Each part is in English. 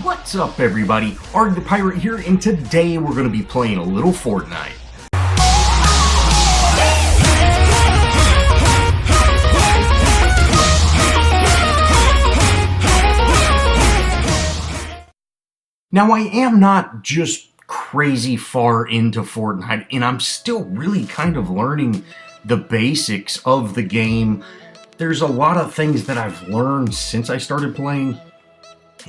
What's up, everybody? Arrg the Pirate here, and today we're going to be playing a little Fortnite. Now, I am not just crazy far into Fortnite, and I'm still really kind of learning the basics of the game. There's a lot of things that I've learned since I started playing,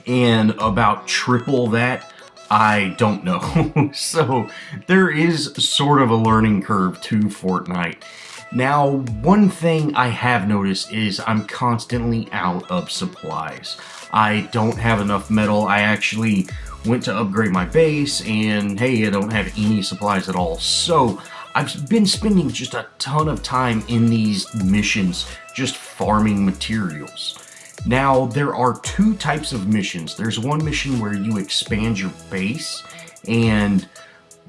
and about triple that, I don't know. So there is sort of a learning curve to Fortnite. Now, one thing I have noticed is I'm constantly out of supplies. I don't have enough metal. I actually went to upgrade my base, and hey, I don't have any supplies at all. So I've been spending just a ton of time in these missions just farming materials. Now, there are two types of missions. There's one mission where you expand your base, and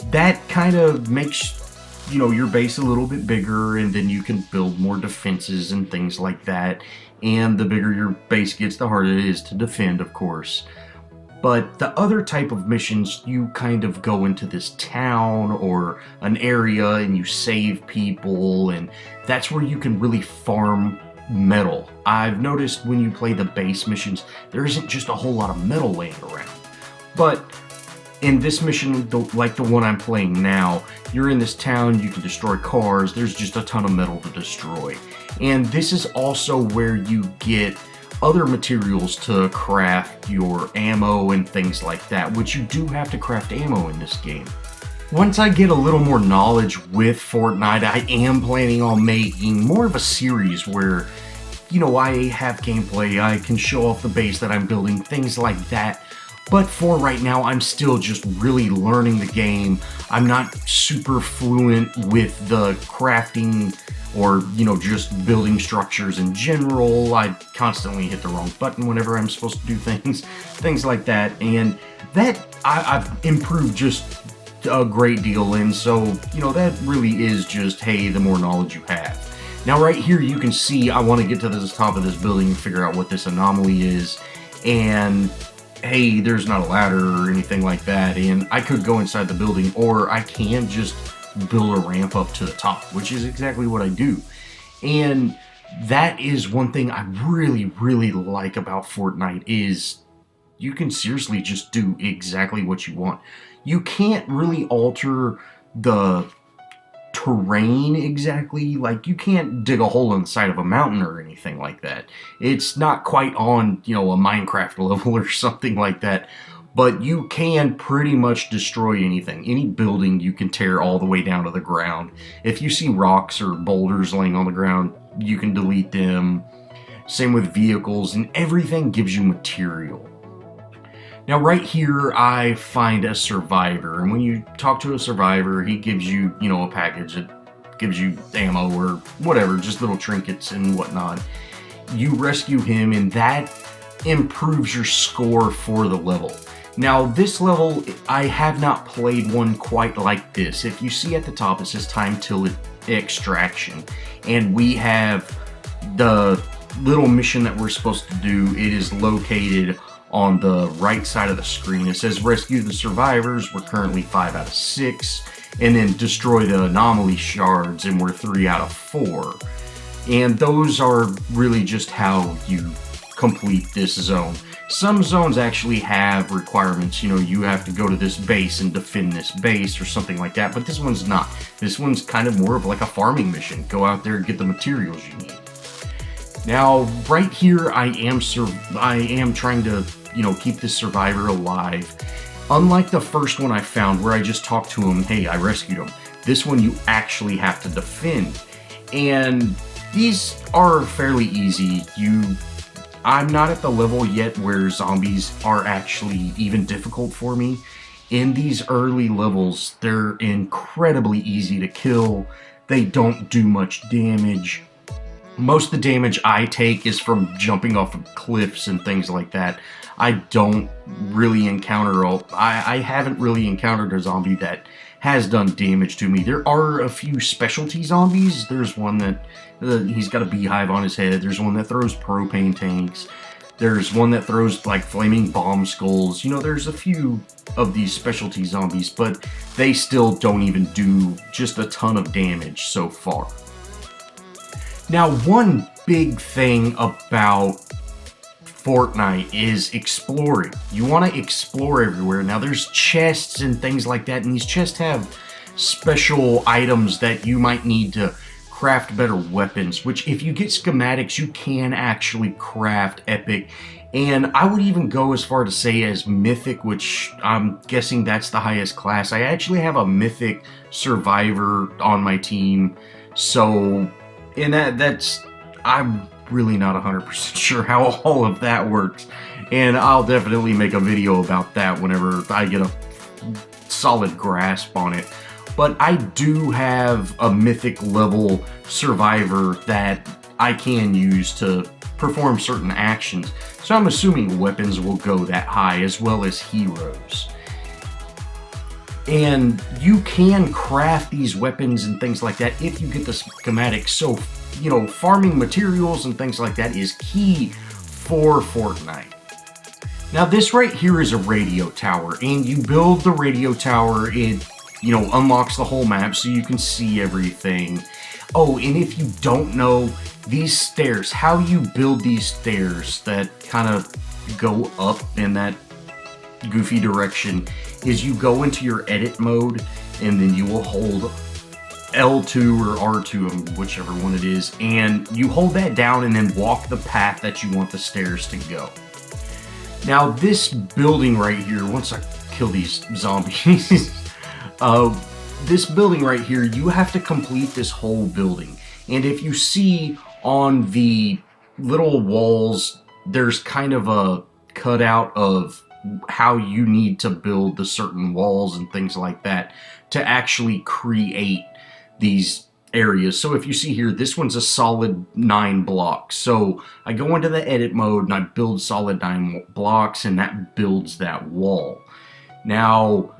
that kind of makes, your base a little bit bigger, and then you can build more defenses and things like that. And the bigger your base gets, the harder it is to defend, of course. But the other type of missions, you kind of go into this town or an area and you save people, and that's where you can really farm metal. I've noticed when you play the base missions, there isn't just a whole lot of metal laying around. But in this mission, like the one I'm playing now, you're in this town, you can destroy cars, there's just a ton of metal to destroy. And this is also where you get other materials to craft your ammo and things like that, which you do have to craft ammo in this game. Once I get a little more knowledge with Fortnite, I am planning on making more of a series where, I have gameplay, I can show off the base that I'm building, things like that. But for right now, I'm still just really learning the game. I'm not super fluent with the crafting or, just building structures in general. I constantly hit the wrong button whenever I'm supposed to do things like that. And that, I've improved just a great deal in, so that really is just, hey, the more knowledge you have. Now right here you can see I want to get to the top of this building and figure out what this anomaly is, and hey, there's not a ladder or anything like that, and I could go inside the building, or I can just build a ramp up to the top, which is exactly what I do. And that is one thing I really like about Fortnite, is you can seriously just do exactly what you want. You can't really alter the terrain exactly, like you can't dig a hole in the side of a mountain or anything like that. It's not quite on, a Minecraft level or something like that, but you can pretty much destroy anything. Any building you can tear all the way down to the ground. If you see rocks or boulders laying on the ground, you can delete them. Same with vehicles, and everything gives you material. Now right here I find a survivor, and when you talk to a survivor, he gives you, a package that gives you ammo or whatever, just little trinkets and whatnot. You rescue him, and that improves your score for the level. Now this level, I have not played one quite like this. If you see at the top, it says time till extraction, and we have the little mission that we're supposed to do. It is located on the right side of the screen. It says rescue the survivors. We're currently 5 out of 6, and then destroy the anomaly shards, and we're 3 out of 4. And those are really just how you complete this zone. Some zones actually have requirements, you have to go to this base and defend this base or something like that, but this one's not. This one's kind of more of like a farming mission. Go out there and get the materials you need. Now, right here, I am trying to, keep this survivor alive. Unlike the first one I found where I just talked to him, hey, I rescued him. This one you actually have to defend. And these are fairly easy. I'm not at the level yet where zombies are actually even difficult for me. In these early levels, they're incredibly easy to kill. They don't do much damage. Most of the damage I take is from jumping off of cliffs and things like that. I don't really encounter, I haven't really encountered a zombie that has done damage to me. There are a few specialty zombies. There's one that, he's got a beehive on his head. There's one that throws propane tanks. There's one that throws like flaming bomb skulls. You know, there's a few of these specialty zombies, but they still don't even do just a ton of damage so far. Now, one big thing about Fortnite is exploring. You want to explore everywhere. Now, there's chests and things like that, and these chests have special items that you might need to craft better weapons, which if you get schematics, you can actually craft epic. And I would even go as far to say as mythic, which I'm guessing that's the highest class. I actually have a mythic survivor on my team. So, and that's, I'm really not 100% sure how all of that works. And I'll definitely make a video about that whenever I get a solid grasp on it. But I do have a mythic level survivor that I can use to perform certain actions. So I'm assuming weapons will go that high, as well as heroes. And you can craft these weapons and things like that if you get the schematics. So, you know, farming materials and things like that is key for Fortnite. Now this right here is a radio tower, and you build the radio tower, it, you know, unlocks the whole map so you can see everything. Oh, and if you don't know, these stairs, how you build these stairs that kind of go up in that goofy direction, is you go into your edit mode, and then you will hold L2 or R2, whichever one it is, and you hold that down and then walk the path that you want the stairs to go. Now this building right here, once I kill these zombies, this building right here, you have to complete this whole building. And if you see on the little walls, there's kind of a cutout of how you need to build the certain walls and things like that to actually create these areas. So if you see here, this one's a solid 9 blocks. So I go into the edit mode and I build solid 9 blocks, and that builds that wall. Now,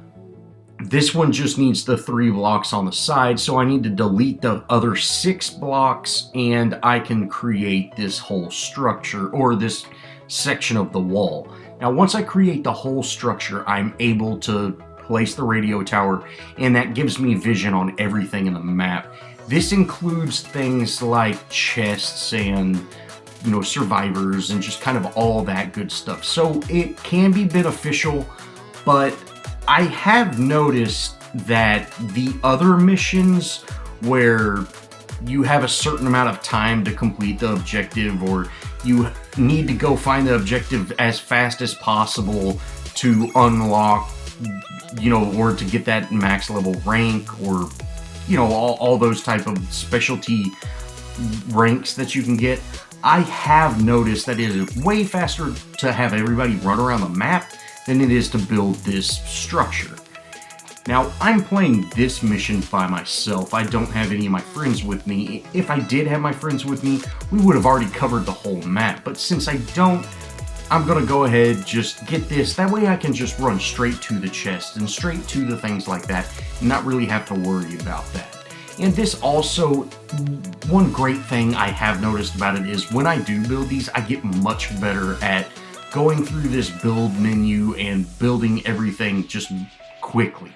this one just needs the 3 blocks on the side, so I need to delete the other 6 blocks, and I can create this whole structure, or this section of the wall. Now, once I create the whole structure, I'm able to place the radio tower, and that gives me vision on everything in the map. This includes things like chests and, you know, survivors and just kind of all that good stuff. So it can be beneficial, but I have noticed that the other missions where you have a certain amount of time to complete the objective, or you need to go find the objective as fast as possible to unlock, you know, or to get that max level rank, or, you know, all those type of specialty ranks that you can get. I have noticed that it is way faster to have everybody run around the map than it is to build this structure. Now, I'm playing this mission by myself. I don't have any of my friends with me. If I did have my friends with me, we would have already covered the whole map. But since I don't, I'm gonna go ahead, just get this. That way I can just run straight to the chest and straight to the things like that, and not really have to worry about that. And this also, one great thing I have noticed about it is when I do build these, I get much better at going through this build menu and building everything just quickly.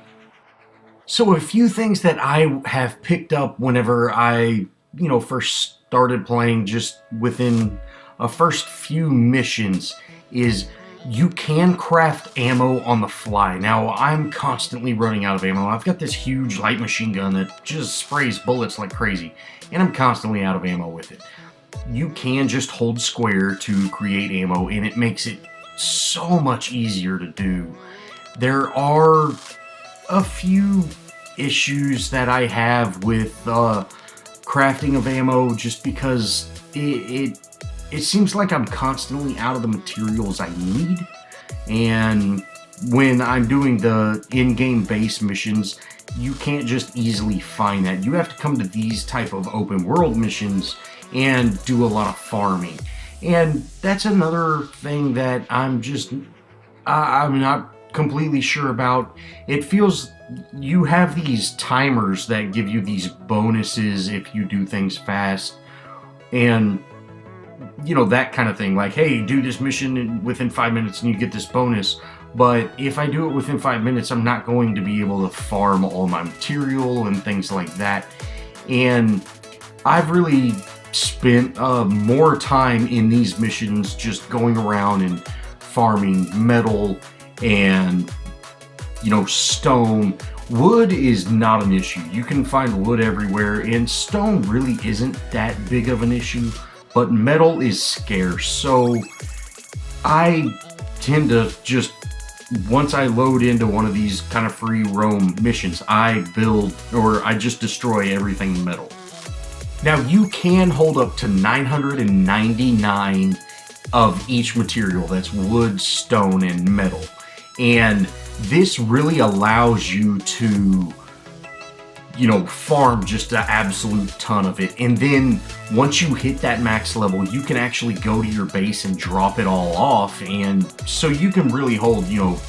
So a few things that I have picked up whenever I, you know, first started playing, just within a first few missions, is you can craft ammo on the fly. Now, I'm constantly running out of ammo. I've got this huge light machine gun that just sprays bullets like crazy, and I'm constantly out of ammo with it. You can just hold square to create ammo, and it makes it so much easier to do. There are a few issues that I have with crafting of ammo, just because it seems like I'm constantly out of the materials I need. And when I'm doing the in-game base missions, you can't just easily find that. You have to come to these type of open world missions and do a lot of farming. And that's another thing that I'm not completely sure about. It feels you have these timers that give you these bonuses if you do things fast, and you know, that kind of thing. Like, hey, do this mission within 5 minutes and you get this bonus. But if I do it within 5 minutes, I'm not going to be able to farm all my material and things like that. And I've really spent more time in these missions just going around and farming metal and, you know, stone. Wood is not an issue. You can find wood everywhere, and stone really isn't that big of an issue, but metal is scarce. So I tend to just, once I load into one of these kind of free roam missions, I build, or I just destroy everything metal. Now you can hold up to 999 of each material. That's wood, stone, and metal. And this really allows you to, you know, farm just an absolute ton of it. And then once you hit that max level, you can actually go to your base and drop it all off. And so you can really hold, you know,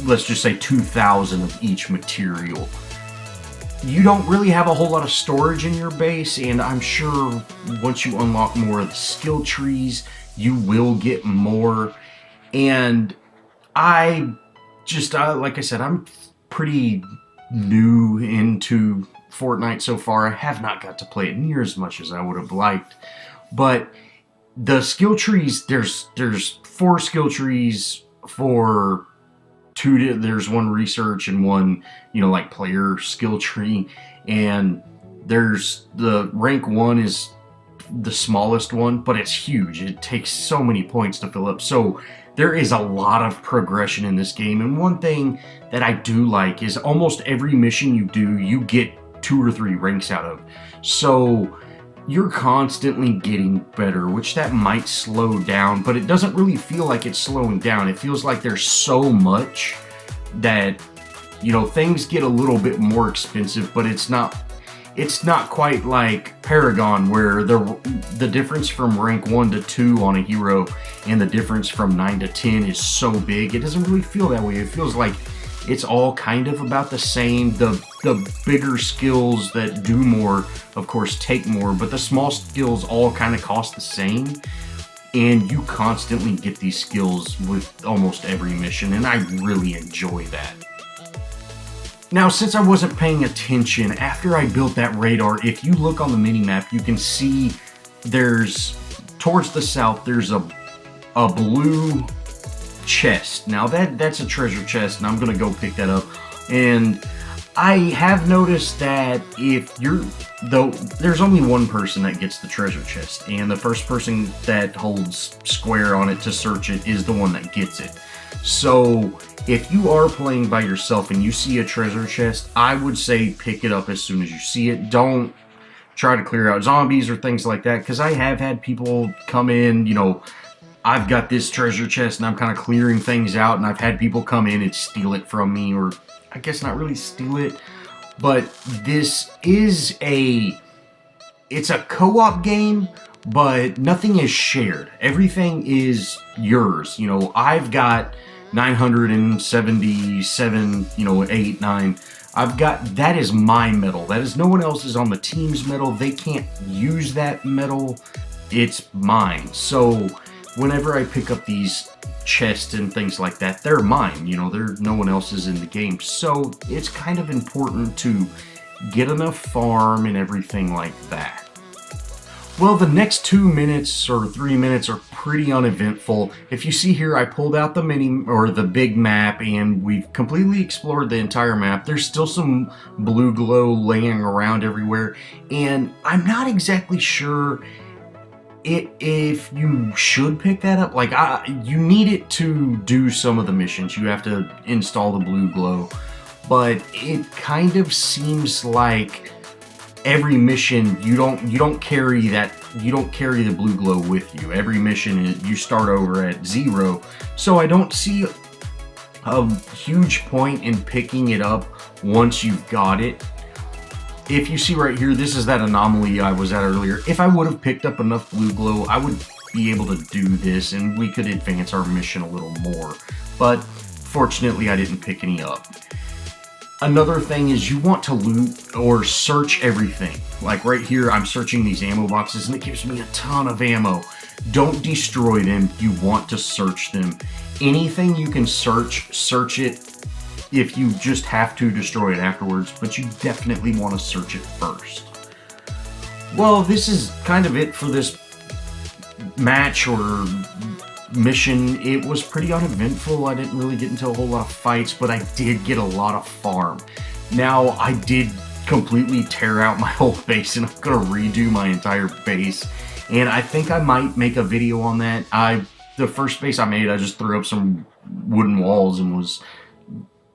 let's just say 2,000 of each material. You don't really have a whole lot of storage in your base, and I'm sure once you unlock more of the skill trees, you will get more. And I just, like I said, I'm pretty new into Fortnite so far. I have not got to play it near as much as I would have liked. But the skill trees, there's 4 skill trees for 2, there's 1 research and 1, you know, like player skill tree. And there's the rank 1 is the smallest one, but it's huge. It takes so many points to fill up. So there is a lot of progression in this game. And one thing that I do like is almost every mission you do, you get 2 or 3 ranks out of. So you're constantly getting better, which that might slow down, but it doesn't really feel like it's slowing down. It feels like there's so much that, you know, things get a little bit more expensive, but it's not quite like Paragon, where the difference from rank 1 to 2 on a hero and the difference from 9 to 10 is so big. It doesn't really feel that way. It feels like it's all kind of about the same. The bigger skills that do more, of course, take more, but the small skills all kind of cost the same. And you constantly get these skills with almost every mission, and I really enjoy that. Now, since I wasn't paying attention, after I built that radar, if you look on the minimap, you can see there's, towards the south, there's a blue chest. Now that's a treasure chest, and I'm gonna go pick that up. And I have noticed that there's only 1 person that gets the treasure chest, and the first person that holds square on it to search it is the one that gets it. So if you are playing by yourself and you see a treasure chest, I would say pick it up as soon as you see it. Don't try to clear out zombies or things like that, because I have had people come in, you know, I've got this treasure chest and I'm kind of clearing things out, and I've had people come in and steal it from me, or I guess not really steal it, but this is it's a co-op game, but nothing is shared. Everything is yours. You know, I've got 977, you know, 8, 9. That is my metal. That is no one else's on the team's metal. They can't use that metal. It's mine. So whenever I pick up these chests and things like that, they're mine. You know, no one else's in the game. So it's kind of important to get enough farm and everything like that. Well, the next 2 minutes or 3 minutes are pretty uneventful. If you see here, I pulled out the big map, and we've completely explored the entire map. There's still some blue glow laying around everywhere, and I'm not exactly sure if you should pick that up. Like, you need it to do some of the missions. You have to install the blue glow, but it kind of seems like every mission you don't carry the blue glow with you. Every mission you start over at 0. So I don't see a huge point in picking it up once you've got it. If you see right here, this is that anomaly I was at earlier. If I would have picked up enough blue glow, I would be able to do this, and we could advance our mission a little more. But fortunately, I didn't pick any up. Another thing is you want to loot or search everything. Like right here, I'm searching these ammo boxes and it gives me a ton of ammo. Don't destroy them, you want to search them. Anything you can search it if you just have to destroy it afterwards, but you definitely want to search it first. Well, this is kind of it for this match or mission. It was pretty uneventful. I didn't really get into a whole lot of fights, but I did get a lot of farm. Now, I did completely tear out my whole base, and I'm gonna redo my entire base, and I think I might make a video on that. The first base I made, I just threw up some wooden walls and was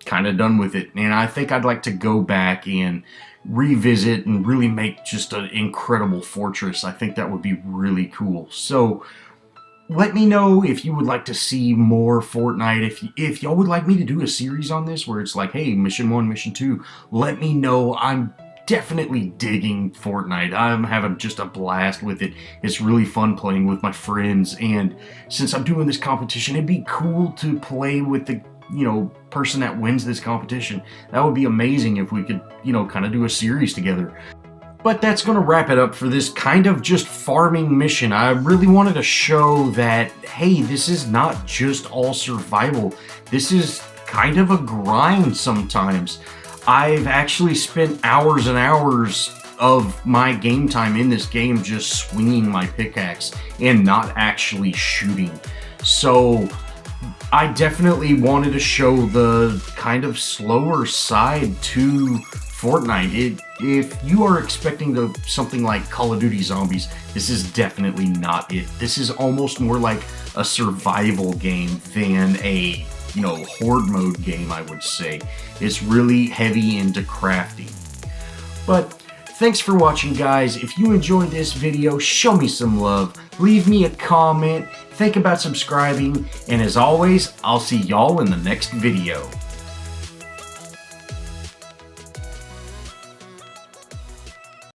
kind of done with it, and I think I'd like to go back and revisit and really make just an incredible fortress. I think that would be really cool. So let me know if you would like to see more Fortnite. If y'all would like me to do a series on this where it's like, hey, mission 1, mission 2, let me know. I'm definitely digging Fortnite. I'm having just a blast with it. It's really fun playing with my friends, and since I'm doing this competition, it'd be cool to play with the person that wins this competition. That would be amazing if we could, kind of do a series together. But that's going to wrap it up for this kind of just farming mission. I really wanted to show that, hey, this is not just all survival. This is kind of a grind sometimes. I've actually spent hours and hours of my game time in this game just swinging my pickaxe and not actually shooting. So I definitely wanted to show the kind of slower side to Fortnite. If you are expecting something like Call of Duty Zombies, this is definitely not it. This is almost more like a survival game than a, horde mode game, I would say. It's really heavy into crafting. But thanks for watching, guys. If you enjoyed this video, show me some love. Leave me a comment. Think about subscribing. And as always, I'll see y'all in the next video.